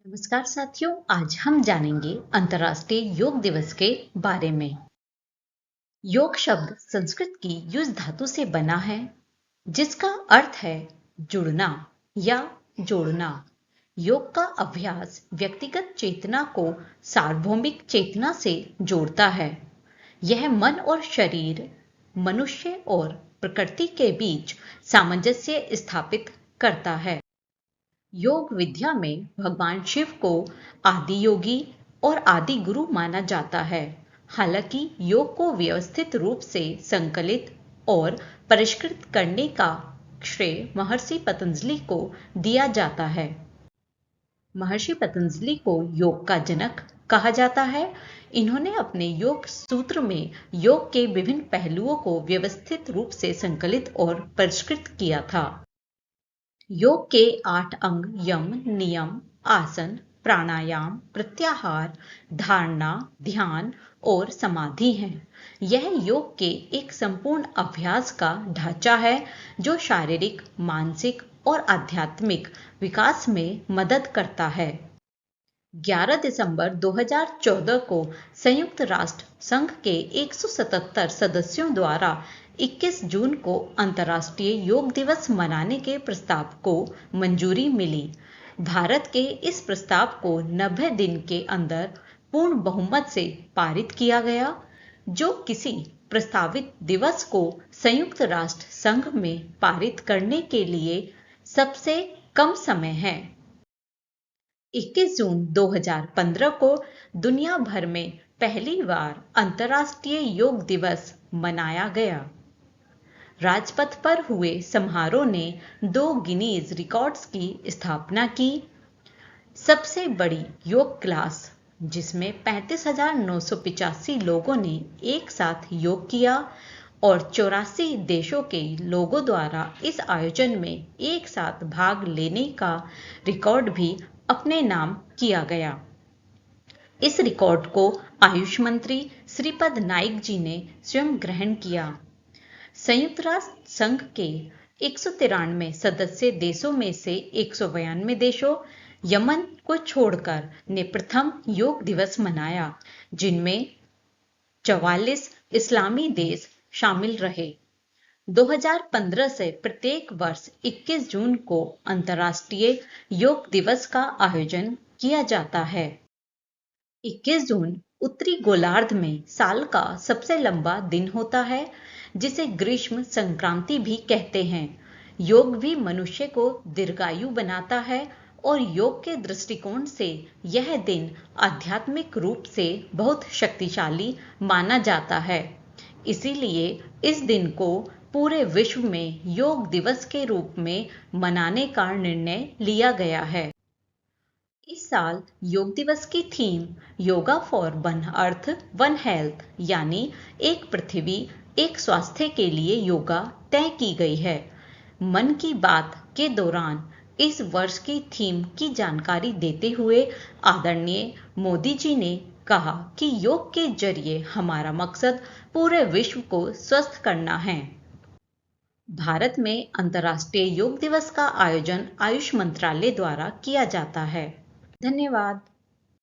नमस्कार साथियों, आज हम जानेंगे अंतर्राष्ट्रीय योग दिवस के बारे में। योग शब्द संस्कृत की युज धातु से बना है, जिसका अर्थ है जुड़ना या जोड़ना। योग का अभ्यास व्यक्तिगत चेतना को सार्वभौमिक चेतना से जोड़ता है। यह मन और शरीर, मनुष्य और प्रकृति के बीच सामंजस्य स्थापित करता है। योग विद्या में भगवान शिव को आदि योगी और आदि गुरु माना जाता है। हालांकि योग को व्यवस्थित रूप से संकलित और परिष्कृत करने का श्रेय महर्षि पतंजलि को दिया जाता है। महर्षि पतंजलि को योग का जनक कहा जाता है। इन्होंने अपने योग सूत्र में योग के विभिन्न पहलुओं को व्यवस्थित रूप से संकलित और परिष्कृत किया था। योग के 8 अंग यम, नियम, आसन, प्राणायाम, प्रत्याहार, धारणा, ध्यान और समाधि हैं। यह योग के एक संपूर्ण अभ्यास का ढांचा है जो शारीरिक, मानसिक और आध्यात्मिक विकास में मदद करता है। 11 दिसंबर 2014 को संयुक्त राष्ट्र संघ के 177 सदस्यों द्वारा 21 जून को अंतर्राष्ट्रीय योग दिवस मनाने के प्रस्ताव को मंजूरी मिली। भारत के इस प्रस्ताव को 90 दिन के अंदर पूर्ण बहुमत से पारित किया गया, जो किसी प्रस्तावित दिवस को संयुक्त राष्ट्र संघ में पारित करने के लिए सबसे कम समय है। 21 जून 2015 को दुनिया भर में पहली बार अंतर्राष्ट्रीय योग दिवस मनाया गया। राजपथ पर हुए समारोह ने 2 गिनीज रिकॉर्ड्स की स्थापना की। सबसे बड़ी योग क्लास, जिसमें 35,985 लोगों ने एक साथ योग किया और 84 देशों के लोगों द्वारा इस आयोजन में एक साथ भाग लेने का रिकॉर्ड भी अपने नाम किया गया। इस रिकॉर्ड को आयुष मंत्री श्रीपद नाइक जी ने स्वयं ग्रहण किया। संयुक्त राष्ट्र संघ के 193 सदस्य देशों में से 192 देशों, यमन को छोड़कर, ने प्रथम योग दिवस मनाया, जिनमें 44 इस्लामी देश शामिल रहे। 2015 से प्रत्येक वर्ष 21 जून को अंतर्राष्ट्रीय योग दिवस का आयोजन किया जाता है। 21 जून उत्तरी गोलार्ध में साल का सबसे लंबा दिन होता है, जिसे ग्रीष्म संक्रांति भी कहते हैं। योग भी मनुष्य को दीर्घायु बनाता है और योग के दृष्टिकोण से यह दिन आध्यात्मिक रूप से बहुत शक्तिशाली माना जाता है। इसीलिए इस दिन को पूरे विश्व में योग दिवस के रूप में मनाने का निर्णय लिया गया है। इस साल योग दिवस की theme yoga for one earth one health, यानी एक पृथ्वी एक स्वास्थ्य के लिए योगा तय की गई है। मन की बात के दौरान इस वर्ष की थीम की जानकारी देते हुए आदरणीय मोदी जी ने कहा कि योग के जरिए हमारा मकसद पूरे विश्व को स्वस्थ करना है। भारत में अंतर्राष्ट्रीय योग दिवस का आयोजन आयुष मंत्रालय द्वारा किया जाता है। धन्यवाद।